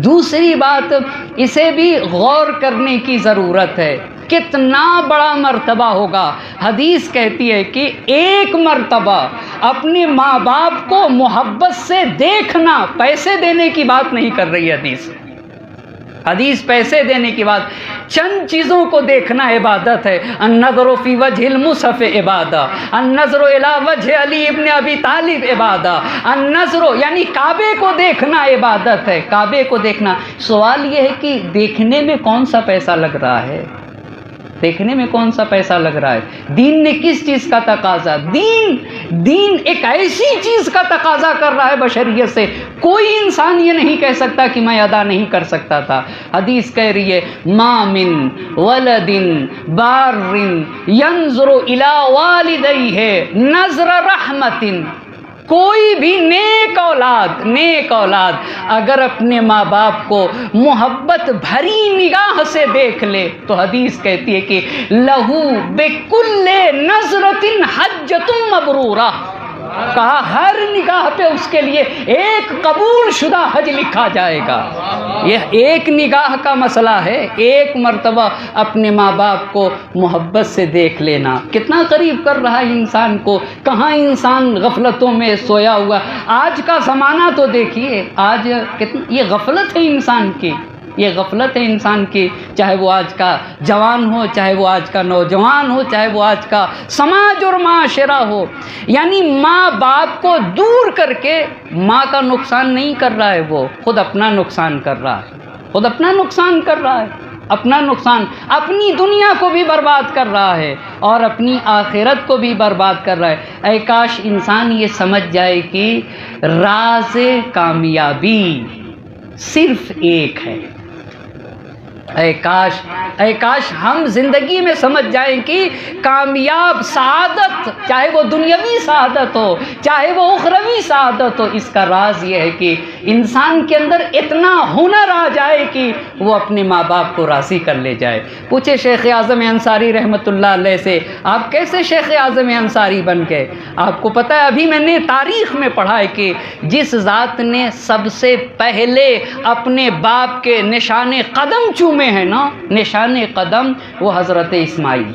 Speaker 4: دوسری بات، اسے بھی غور کرنے کی ضرورت ہے، کتنا بڑا مرتبہ ہوگا۔ حدیث کہتی ہے کہ ایک مرتبہ اپنے ماں باپ کو محبت سے دیکھنا، پیسے دینے کی بات نہیں کر رہی حدیث پیسے دینے کی بات، چند چیزوں کو دیکھنا عبادت ہے۔ النظر فی وجہ المصحف عبادہ، النظر الی وجہ علی ابن ابی طالب عبادہ، النظر یعنی کعبے کو دیکھنا عبادت ہے، کعبے کو دیکھنا۔ سوال یہ ہے کہ دیکھنے میں کون سا پیسہ لگ رہا ہے؟ دیکھنے میں کون سا پیسہ لگ رہا ہے؟ دین نے کس چیز کا تقاضا؟ دین ایک ایسی چیز کا تقاضا کر رہا ہے بشریت سے، کوئی انسان یہ نہیں کہہ سکتا کہ میں ادا نہیں کر سکتا تھا۔ حدیث کہہ رہی ہے، ما من ولد بار ینظر الی والدیہ نظر رحمت، کوئی بھی نیک اولاد اگر اپنے ماں باپ کو محبت بھری نگاہ سے دیکھ لے تو حدیث کہتی ہے کہ لہو بکل نظرۃ حجۃ مبرورہ، کہا ہر نگاہ پہ اس کے لیے ایک قبول شدہ حج لکھا جائے گا۔ یہ ایک نگاہ کا مسئلہ ہے، ایک مرتبہ اپنے ماں باپ کو محبت سے دیکھ لینا کتنا قریب کر رہا ہے انسان کو۔ کہاں انسان غفلتوں میں سویا ہوا، آج کا زمانہ تو دیکھیے، آج یہ غفلت ہے انسان کی، یہ غفلت ہے انسان کی، چاہے وہ آج کا جوان ہو، چاہے وہ آج کا نوجوان ہو، چاہے وہ آج کا سماج اور معاشرہ ہو۔ یعنی ماں باپ کو دور کر کے ماں کا نقصان نہیں کر رہا ہے، وہ خود اپنا نقصان کر رہا ہے، خود اپنا نقصان کر رہا ہے، اپنا نقصان، اپنی دنیا کو بھی برباد کر رہا ہے اور اپنی آخرت کو بھی برباد کر رہا ہے۔ اے کاش انسان یہ سمجھ جائے کہ راز کامیابی صرف ایک ہے۔ اے کاش ہم زندگی میں سمجھ جائیں کہ کامیاب سعادت، چاہے وہ دنیاوی سعادت ہو چاہے وہ اخروی سعادت ہو، اس کا راز یہ ہے کہ انسان کے اندر اتنا ہنر آ جائے کہ وہ اپنے ماں باپ کو راضی کر لے جائے۔ پوچھے شیخ اعظم انصاری رحمۃ اللہ علیہ سے، آپ کیسے شیخ اعظم انصاری بن گئے؟ آپ کو پتہ ہے، ابھی میں نے تاریخ میں پڑھا ہے کہ جس ذات نے سب سے پہلے اپنے باپ کے نشان قدم چومے ہیں نا، نشان قدم، وہ حضرت اسماعیل۔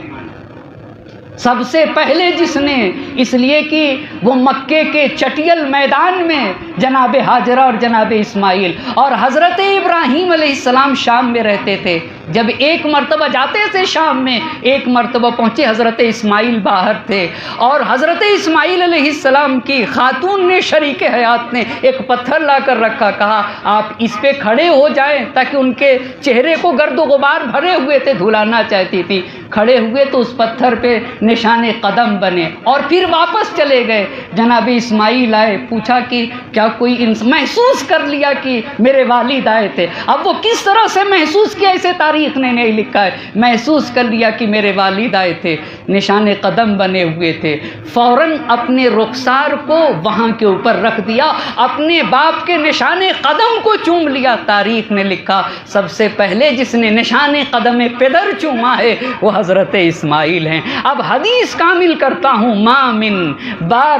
Speaker 4: سب سے پہلے جس نے، اس لیے کہ وہ مکے کے چٹیل میدان میں جناب ہاجرہ اور جناب اسماعیل اور حضرت ابراہیم علیہ السلام شام میں رہتے تھے. جب ایک مرتبہ جاتے تھے شام میں، ایک مرتبہ پہنچے حضرت اسماعیل باہر تھے، اور حضرت اسماعیل علیہ السلام کی خاتون نے، شریک حیات نے، ایک پتھر لا کر رکھا، کہا آپ اس پہ کھڑے ہو جائیں، تاکہ ان کے چہرے کو گرد و غبار بھرے ہوئے تھے، دھلانا چاہتی تھی. کھڑے ہوئے تو اس پتھر پہ نشان قدم بنے اور پھر واپس چلے گئے. جناب اسماعیل آئے، پوچھا کہ کیا کوئی محسوس کر لیا کہ میرے والد آئے تھے؟ اب وہ کس طرح سے محسوس کیا اسے تاریخ نے نہیں لکھا ہے. محسوس کر لیا کہ میرے والد آئے تھے، نشان قدم بنے ہوئے تھے. فوراً اپنے رخسار کو وہاں کے اوپر رکھ دیا، اپنے باپ کے نشان قدم کو چوم لیا. تاریخ نے لکھا سب سے پہلے جس نے نشان قدم پدر چوما ہے وہ حضرت اسماعیل ہیں. اب حدیث کامل کرتا ہوں، ما من بار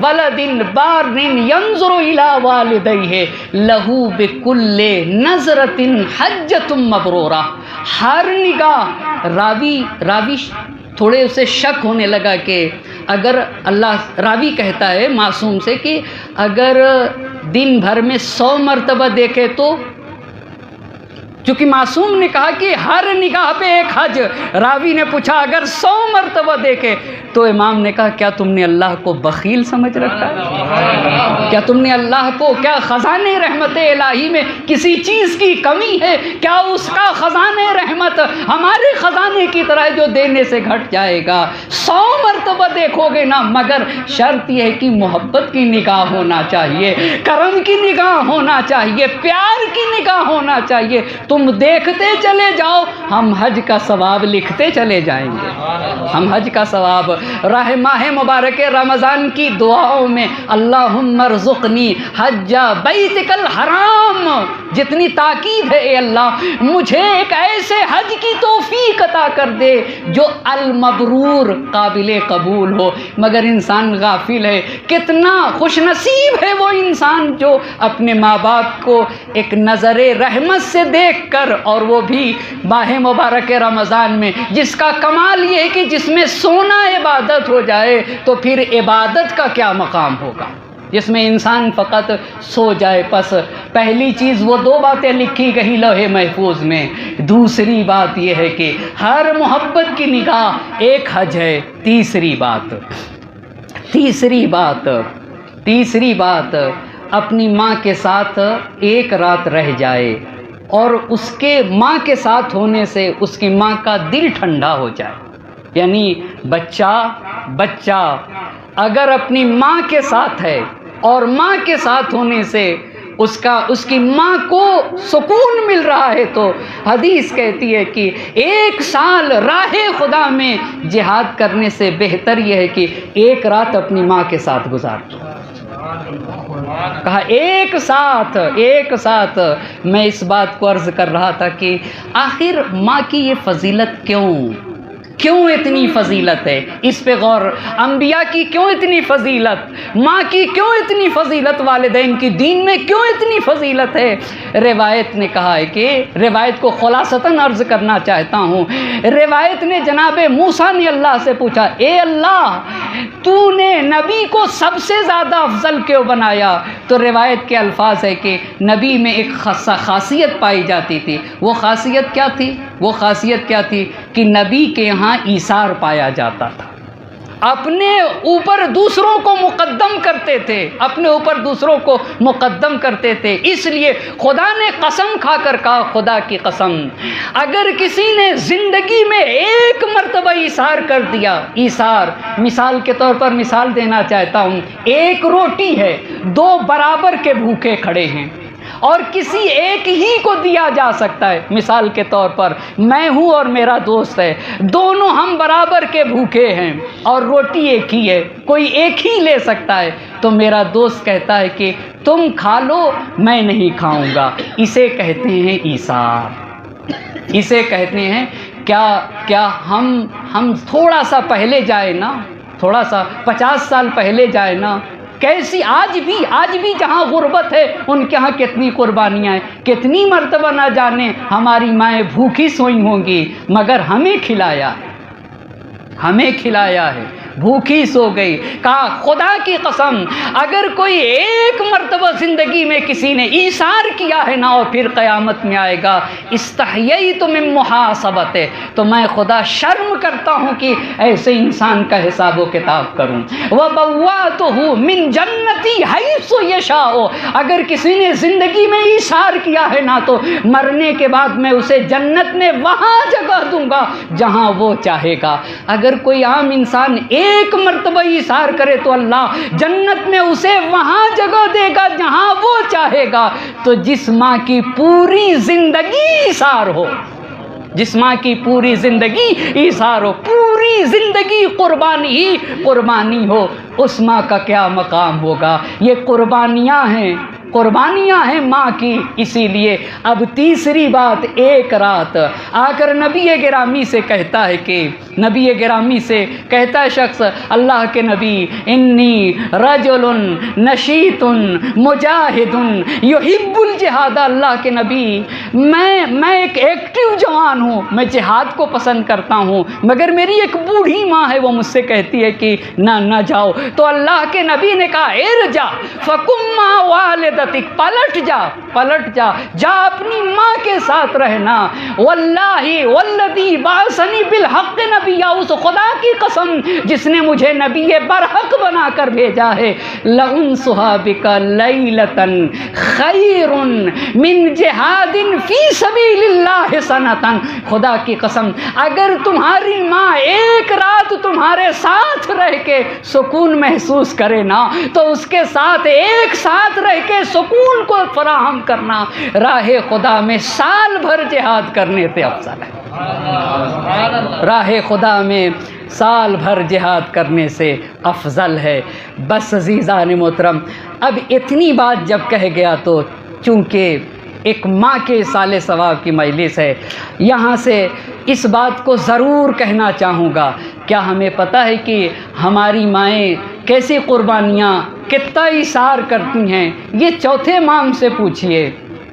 Speaker 4: ولد بار ینظر الی والدیہ لہو بکل نظرۃ حجۃ مبرورہ. ہر نگاہ، راوی تھوڑے اسے شک ہونے لگا کہ اگر اللہ، راوی کہتا ہے معصوم سے کہ اگر دن بھر میں 100 مرتبہ دیکھے تو، چونکہ معصوم نے کہا کہ ہر نگاہ پہ ایک حج. راوی نے پوچھا اگر 100 مرتبہ دیکھے تو امام نے کہا کیا تم نے اللہ کو بخیل سمجھ رکھا ہے؟ کیا تم نے اللہ کو، کیا خزانے رحمت الہی میں کسی چیز کی کمی ہے؟ کیا اس کا خزانے رحمت ہمارے خزانے کی طرح جو دینے سے گھٹ جائے گا؟ 100 مرتبہ دیکھو گے نا، مگر شرط یہ ہے کہ محبت کی نگاہ ہونا چاہیے، کرم کی نگاہ ہونا چاہیے، پیار کی نگاہ ہونا چاہیے. تم دیکھتے چلے جاؤ، ہم حج کا ثواب لکھتے چلے جائیں گے. ہم حج کا ثواب ماہ مبارک رمضان کی دعاؤں میں اللہم ارزقنی حج بیتک الحرام، جتنی تاکید ہے اے اللہ مجھے ایک ایسے حج کی توفیق عطا کر دے جو المبرور، قابل قبول ہو. مگر انسان غافل ہے. کتنا خوش نصیب ہے وہ انسان جو اپنے ماں باپ کو ایک نظر رحمت سے دیکھ کر، اور وہ بھی ماہ مبارک رمضان میں، جس کا کمال یہ ہے کہ جس میں سونا عبادت ہو جائے تو پھر عبادت کا کیا مقام ہوگا، جس میں انسان فقط سو جائے. پس پہلی چیز وہ 2 باتیں لکھی گئی لوح محفوظ میں. دوسری بات یہ ہے کہ ہر محبت کی نگاہ ایک حج ہے. تیسری بات اپنی ماں کے ساتھ ایک رات رہ جائے اور اس کے ماں کے ساتھ ہونے سے اس کی ماں کا دل ٹھنڈا ہو جائے. یعنی بچہ اگر اپنی ماں کے ساتھ ہے اور ماں کے ساتھ ہونے سے اس کی ماں کو سکون مل رہا ہے، تو حدیث کہتی ہے کہ 1 سال راہ خدا میں جہاد کرنے سے بہتر یہ ہے کہ 1 رات اپنی ماں کے ساتھ گزار دو. کہا ایک ساتھ. میں اس بات کو عرض کر رہا تھا کہ آخر ماں کی یہ فضیلت کیوں اتنی فضیلت ہے؟ اس پہ غور. انبیاء کی کیوں اتنی فضیلت؟ ماں کی کیوں اتنی فضیلت؟ والدین کی دین میں کیوں اتنی فضیلت ہے؟ روایت نے کہا ہے کہ، روایت کو خلاصتاً عرض کرنا چاہتا ہوں، روایت نے جناب موسیٰ نے اللہ سے پوچھا اے اللہ تو نے نبی کو سب سے زیادہ افضل کیوں بنایا؟ تو روایت کے الفاظ ہے کہ نبی میں ایک خاصیت پائی جاتی تھی. وہ خاصیت کیا تھی کہ نبی کے یہاں ایثار پایا جاتا تھا. اپنے اوپر دوسروں کو مقدم کرتے تھے. اس لیے خدا نے قسم کھا کر کہا، خدا کی قسم اگر کسی نے زندگی میں 1 مرتبہ ایثار کر دیا، ایثار مثال کے طور پر مثال دینا چاہتا ہوں، 1 روٹی ہے، 2 برابر کے بھوکے کھڑے ہیں اور کسی ایک ہی کو دیا جا سکتا ہے. مثال کے طور پر میں ہوں اور میرا دوست ہے، دونوں ہم برابر کے بھوکے ہیں اور روٹی ایک ہی ہے، کوئی ایک ہی لے سکتا ہے. تو میرا دوست کہتا ہے کہ تم کھا لو میں نہیں کھاؤں گا. اسے کہتے ہیں ایثار. اسے کہتے ہیں کیا ہم تھوڑا سا پہلے جائے نا، تھوڑا سا 50 سال پہلے جائے نا، کیسی آج بھی جہاں غربت ہے ان کے ہاں کتنی قربانیاں ہیں. کتنی مرتبہ نہ جانے ہماری مائیں بھوکی سوئی ہوں گی مگر ہمیں کھلایا. ہمیں کھلایا ہے، بھوکی سو گئی۔ کہا خدا کی قسم اگر کوئی ایک مرتبہ زندگی میں کسی نے ایثار کیا ہے نا اور پھر قیامت میں آئے گا استحییت من محاسبت، تو میں خدا شرم کرتا ہوں کہ ایسے انسان کا حساب و کتاب کروں۔ وَبَوَّأْتُهُ مِن جَنَّتِي حَيْثُ يَشَاءُ، اگر کسی نے زندگی میں ایثار کیا ہے نا تو مرنے کے بعد میں اسے جنت میں وہاں جگہ دوں گا جہاں وہ چاہے گا۔ اگر کوئی عام انسان ایک مرتبہ ایثار کرے تو اللہ جنت میں اسے وہاں جگہ دے گا جہاں وہ چاہے گا۔ تو جس ماں کی پوری زندگی ایثار ہو، جس ماں کی پوری زندگی ایثار ہو، پوری زندگی قربانی ہی قربانی ہو، اس ماں کا کیا مقام ہوگا۔ یہ قربانیاں ہیں، قربانیاں ہیں ماں کی۔ اسی لیے اب تیسری بات، ایک رات آ کر نبی گرامی سے کہتا ہے کہ نبی گرامی سے کہتا ہے شخص اللہ کے نبی انی رجل نشیط مجاہد یحب الجہاد، اللہ کے نبی میں ایک ایکٹیو جوان ہوں، میں جہاد کو پسند کرتا ہوں، مگر میری ایک بوڑھی ماں ہے وہ مجھ سے کہتی ہے کہ نہ جاؤ۔ تو اللہ کے نبی نے کہا ارجع فکم مع والدتک، پلٹ جا جا اپنی ماں کے ساتھ رہنا۔ واللہ والذی بعثنی بالحق نبیا، اس خدا کی قسم جس نے مجھے نبی برحق بنا کر بھیجا ہے، لأنسھا بک لیلۃ خیر من جہاد فی سبیل اللہ سنۃ، خدا کی قسم اگر تمہاری ماں ایک رات تمہارے ساتھ رہ کے سکون محسوس کرے نا تو اس کے ساتھ ایک ساتھ رہ کے سکون کو فراہم کرنا راہ خدا میں سال بھر جہاد کرنے سے افضل ہے۔ راہ خدا میں سال بھر جہاد کرنے سے افضل ہے۔ بس عزیزان محترم، اب اتنی بات جب کہہ گیا تو چونکہ ایک ماں کے سال ثواب کی مجلس ہے، یہاں سے اس بات کو ضرور کہنا چاہوں گا، کیا ہمیں پتہ ہے کہ ہماری مائیں کیسی قربانیاں کتنا ایثار کرتی ہیں؟ یہ چوتھے امام سے پوچھئے،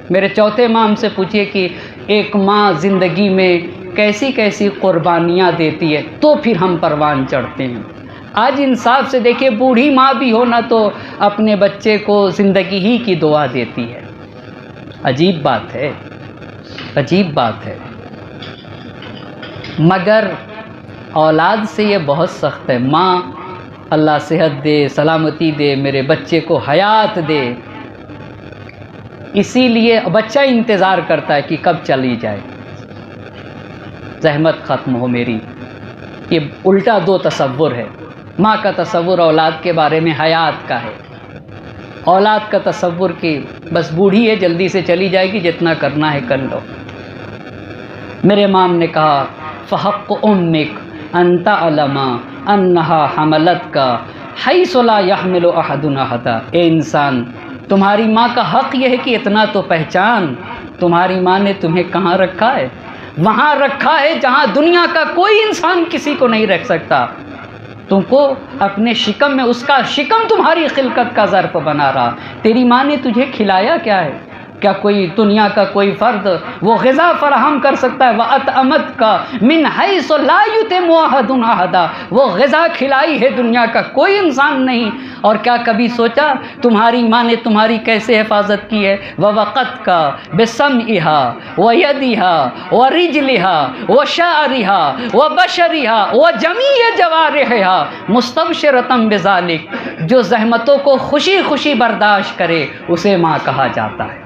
Speaker 4: میرے چوتھے امام سے پوچھئے کہ ایک ماں زندگی میں کیسی کیسی قربانیاں دیتی ہے، تو پھر ہم پروان چڑھتے ہیں۔ آج انصاف سے دیکھیے، بوڑھی ماں بھی ہو نا تو اپنے بچے کو زندگی ہی کی دعا دیتی ہے۔ عجیب بات ہے، عجیب بات ہے، مگر اولاد سے یہ بہت سخت ہے۔ ماں اللہ صحت دے، سلامتی دے، میرے بچے کو حیات دے، اسی لیے بچہ انتظار کرتا ہے کہ کب چلی جائے، زحمت ختم ہو میری۔ یہ الٹا دو تصور ہے، ماں کا تصور اولاد کے بارے میں حیات کا ہے، اولاد کا تصور کہ بس بوڑھی ہے جلدی سے چلی جائے گی، جتنا کرنا ہے کر لو۔ میرے امام نے کہا فحق امک ان تعلم انہا حملت کا حیث لا یحمل احد احدا، اے انسان تمہاری ماں کا حق یہ ہے کہ اتنا تو پہچان تمہاری ماں نے تمہیں کہاں رکھا ہے، وہاں رکھا ہے جہاں دنیا کا کوئی انسان کسی کو نہیں رکھ سکتا۔ تم کو اپنے شکم میں، اس کا شکم تمہاری خلقت کا ظرف بنا رہا۔ تیری ماں نے تجھے کھلایا کیا ہے؟ کیا کوئی دنیا کا کوئی فرد وہ غذا فراہم کر سکتا ہے؟ وَأَطْعَمَتْ کا من حیث لا یطعم احد احدا، وہ غذا کھلائی ہے دنیا کا کوئی انسان نہیں۔ اور کیا کبھی سوچا تمہاری ماں نے تمہاری کیسے حفاظت کی ہے؟ وَوَقَتْ کا بِسَمْعِهَا وَيَدِهَا وَرِجْلِهَا وَشَعْرِهَا وَبَشَرِهَا وَجَمِيعِ جَوَارِحِهَا مُسْتَبْشِرَةً بِذَلِكَ، جو زحمتوں کو خوشی خوشی برداشت کرے اسے ماں کہا جاتا ہے۔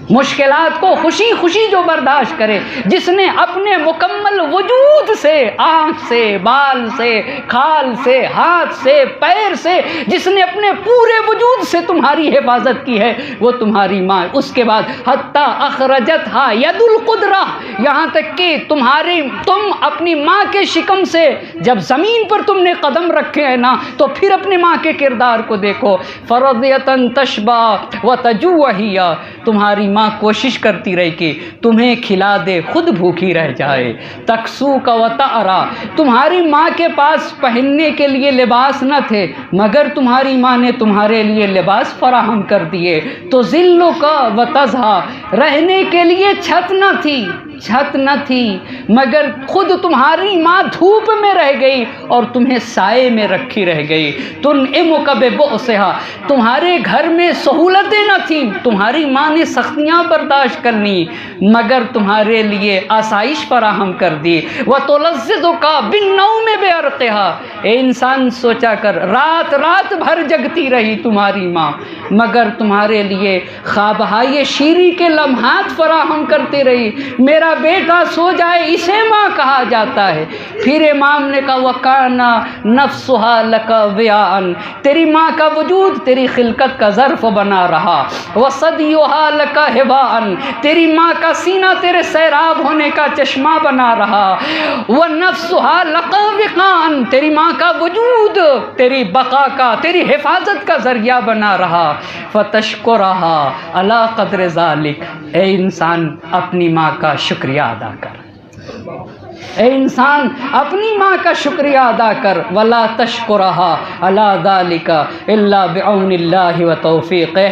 Speaker 4: مشکلات کو خوشی خوشی جو برداشت کرے، جس نے اپنے مکمل وجود سے، آنکھ سے، بال سے، کھال سے، ہاتھ سے، پیر سے، جس نے اپنے پورے وجود سے تمہاری حفاظت کی ہے وہ تمہاری ماں۔ اس کے بعد حتیٰ اخرجتھا ید القدرہ، یہاں تک کہ تم اپنی ماں کے شکم سے جب زمین پر تم نے قدم رکھے ہیں نا تو پھر اپنی ماں کے کردار کو دیکھو۔ فرضیتاً تشبع وتجوع ہی، تمہاری ماں کوشش کرتی رہی کہ تمہیں کھلا دے، خود بھوکی رہ جائے۔ تکسو کا وتعرا، تمہاری ماں کے پاس پہننے کے لیے لباس نہ تھے مگر تمہاری ماں نے تمہارے لیے لباس فراہم کر دیے۔ تو ذلو کا وتضحا، رہنے کے لیے چھت نہ تھی چھت نہ تھی مگر خود تمہاری ماں دھوپ میں رہ گئی اور تمہیں سائے میں رکھی رہ گئی. تنعمک ببؤسہا، تمہارے گھر میں سہولتیں نہ تھیں، تمہاری ماں نے سختیاں برداشت کرنی مگر تمہارے لیے آسائش فراہم کر دی. وتلذذک بالنوم بعرقہا، اے انسان سوچا کر، رات رات بھر جگتی رہی تمہاری ماں مگر تمہارے لیے خوابہائے شیری کے لمحات فراہم کرتی رہی. میرا بیٹا سو جائے اسے ماں کہا جاتا ہے. پھر امام نے کہا وَكَانَ نَفْسُهَا لَكَ وِعَاءً، تیری ماں کا وجود تیری خلقت کا ظرف بنا رہا. وَصَدْيُهَا لَكَ هِبَاءً، تیری ماں کا سینہ تیرے سیراب ہونے کا چشمہ بنا رہا. وَنَفْسُهَا لَكَ وِقَاءً، تیری ماں کا وجود تیری بقا کا، تیری حفاظت کا ذریعہ بنا رہا. فَتَشْكُرَهَا عَلَى قَدْرِ ذَلِكَ، اے انسان اپنی ماں کا شکریہ ادا کر، اے انسان اپنی ماں کا شکریہ ادا کر. وَلَا تَشْكُرَهَا عَلَى ذَلِكَ إِلَّا بِعَوْنِ اللَّهِ وَتَوْفِيقِهِ،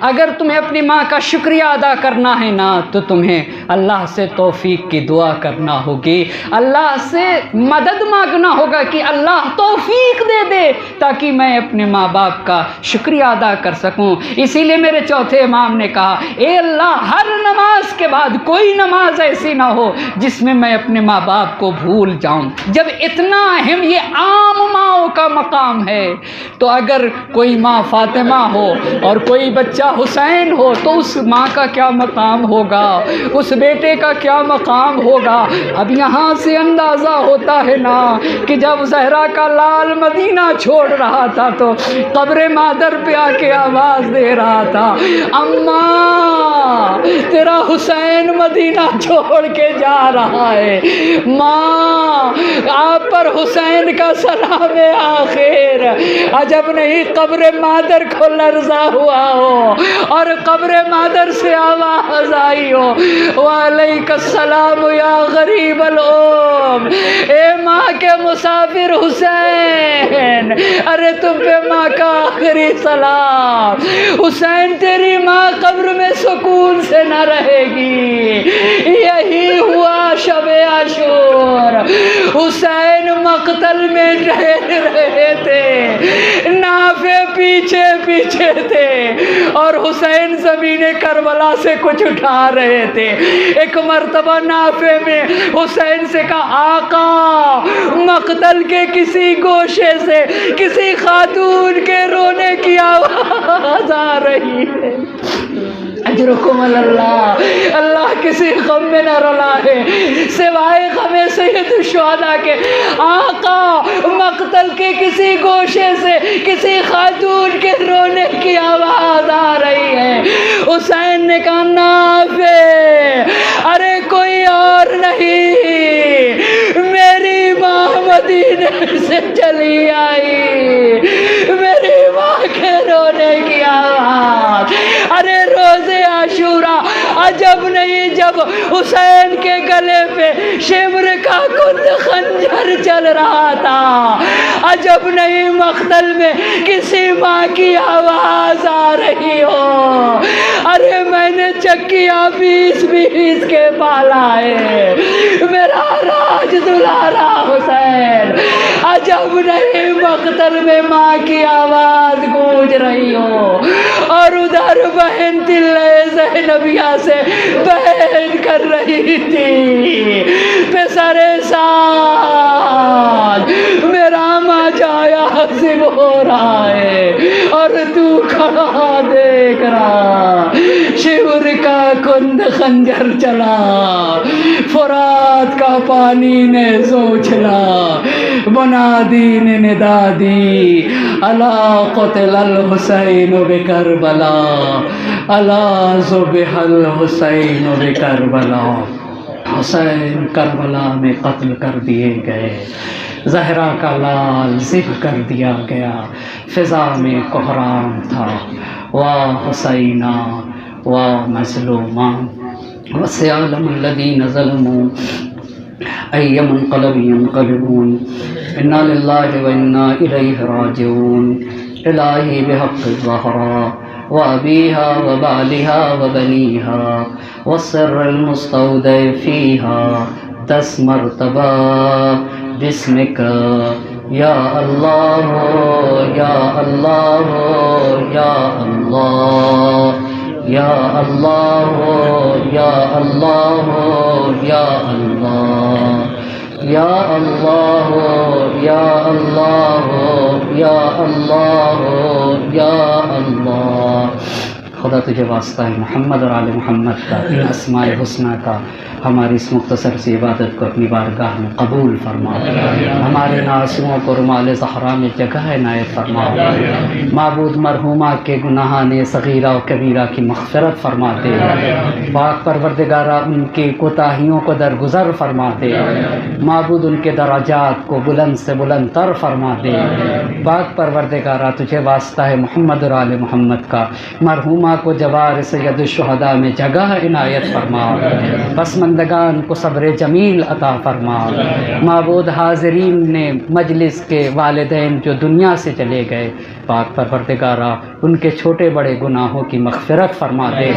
Speaker 4: اگر تمہیں اپنی ماں کا شکریہ ادا کرنا ہے نا تو تمہیں اللہ سے توفیق کی دعا کرنا ہوگی، اللہ سے مدد مانگنا ہوگا کہ اللہ توفیق دے دے تاکہ میں اپنے ماں باپ کا شکریہ ادا کر سکوں. اسی لیے میرے چوتھے امام نے کہا اے اللہ ہر نماز کے بعد کوئی نماز ایسی نہ ہو جس میں میں اپنے ماں باپ کو بھول جاؤں. جب اتنا اہم یہ عام ماؤں کا مقام ہے تو اگر کوئی ماں فاطمہ ہو اور کوئی بچہ حسین ہو تو اس ماں کا کیا مقام ہوگا، اس بیٹے کا کیا مقام ہوگا. اب یہاں سے اندازہ ہوتا ہے نا کہ جب زہرا کا لال مدینہ چھوڑ رہا تھا تو قبر مادر پہ آ کے آواز دے رہا تھا اماں تیرا حسین مدینہ چھوڑ کے جا رہا ہے، ماں آپ پر حسین کا سلام آخر. عجب نہیں قبر مادر کو لرزہ ہوا ہو اور قبر مادر سے آواز آئی ہو وعلیک السلام یا غریب الام، اے ماں کے مسافر حسین، ارے تم پہ ماں کا آخری سلام. حسین تیری ماں قبر میں سکون سے نہ رہے گی. یہی ہوا شب عاشور، حسین مقتل میں ٹھہر رہے تھے، نافع پیچھے پیچھے تھے اور حسین زمین کربلا سے کچھ اٹھا رہے تھے. ایک مرتبہ نافع میں حسین سے کہا آقا مقتل کے کسی گوشے سے کسی خاتون کے رونے کی آواز آ رہی ہے. اجرکم اللہ، اللہ کسی غم میں نہ رلا ہے سوائے غم سید الشہداء کے. آقا مقتل کے کسی گوشے سے کسی خاتون کے رونے کی آواز آ رہی ہے. حسین نے کہا نافع ارے کوئی اور نہیں، میری ماں مدینے سے چلی آئی، میری ماں کے رونے کی آواز. ارے روزے عاشورہ عجب نہیں جب حسین کے گلے پہ شمر کا کند خنجر چل رہا تھا، عجب نہیں مقتل میں کسی ماں کی آواز آ رہی ہو. ارے میں نے چکیاں 20 کے پالا ہے، میرا راج دلارا حسین، عجب نہیں مقتل میں ماں کی آواز گونج رہی ہو. اور ادھر بہن تلے زینبیہ سے بہن کر رہی تھی پسر سال میرا ماں جایا حسب ہو رہا ہے اور تو کھڑا دیکھ رہا. شور کا کند خنجر چلا، فرات کا پانی نے سوچلا، منادی نے ندا دی الا قتل الحسین بکربلا، الا ذبح الحسین بکربلا. حسین کربلا میں قتل کر دیے گئے، زہرا کا لال ذبح کر دیا گیا. فضا میں کوہرام تھا، واہ حسینہ واہ مظلومہ. وسيعلم الذين ظلموا أي منقلب ينقلبون. إنا لله وإنا إليه راجعون. إلهي بحق الزهراء وأبيها وبعلها وبنيها والسر المستودع فيها 10 مرتبہ بسمک یا اللہ یا اللہ یا اللہ یا اللہ یا اللہ یا اللہ یا اللہ یا اللہ یا اللہ یا اللہ. خدا تجھے واسطہ ہے محمد اور آل محمد کا، ان اسماء الحسنہ کا ہماری اس مختصر سی عبادت کو اپنی بارگاہ میں قبول فرما. ہمارے ناصروں کو رمال زہرا میں جگہ عنایت فرما. معبود مرحومہ کے گناہان صغیرہ و کبیرہ کی مغفرت فرما دے. پاک پروردگارہ ان کی کوتاہیوں کو درگزر فرما دے. معبود ان کے درجات کو بلند سے بلند تر فرما دے. پاک پروردگارہ تجھے واسطہ ہے محمد اور آل محمد کا مرحومہ کو جوار سید الشہداء میں جگہ عنایت فرما. پسماندگان کو صبر جمیل عطا فرما. معبود حاضرین نے مجلس کے والدین جو دنیا سے چلے گئے، پاک پروردگارہ ان کے چھوٹے بڑے گناہوں کی مغفرت فرما دے.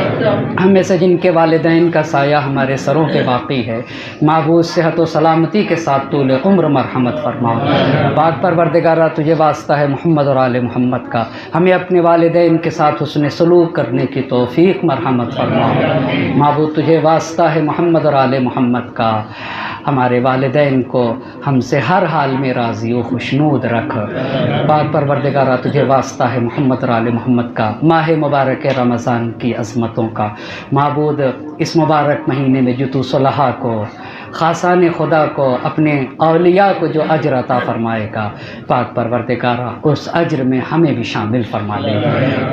Speaker 4: ہمیں سے جن کے والدین کا سایہ ہمارے سروں پہ باقی ہے، معبود صحت و سلامتی کے ساتھ طول عمر مرحمت فرما. پاک پروردگارہ تجھے واسطہ ہے محمد اور آل محمد کا ہمیں اپنے والدین کے ساتھ حسن سلوک کرنے کی توفیق مرحمت فرما. معبود تجھے واسطہ ہے محمد اور آل محمد کا ہمارے والدین کو ہم سے ہر حال میں راضی و خوشنود رکھ. پاک پروردگارہ تجھے واسطہ ہے محمد اور آل محمد کا ماہ مبارک رمضان کی عظمتوں کا. معبود اس مبارک مہینے میں جتو صلحاء کو، خاصان خدا کو، اپنے اولیاء کو جو اجر عطا فرمائے گا، پاک پروردگارہ اس اجر میں ہمیں بھی شامل فرما دے.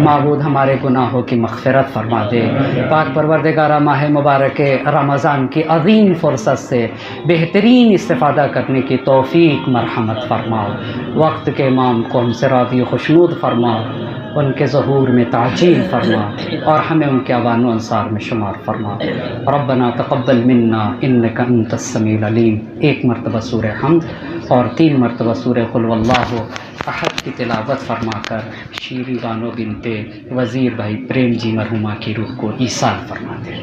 Speaker 4: معبود ہمارے گناہوں کی مغفرت فرما دے. پاک پروردگارہ ماہ مبارک رمضان کی عظیم فرصت سے بہترین استفادہ کرنے کی توفیق مرحمت فرما. وقت کے امام کو ہم سے راضی و خوشنود فرما، ان کے ظہور میں تعجیل فرما اور ہمیں ان کے اوان و انصار میں شمار فرما. ربنا تقبل منا انک انت السمیع العلیم. 1 مرتبہ سورہ حمد اور 3 مرتبہ سورہ قل واللہ احد کی تلاوت فرما کر شیری بانو بنت وزیر بھائی پریم جی مرحومہ کی روح کو ایصال فرما دے.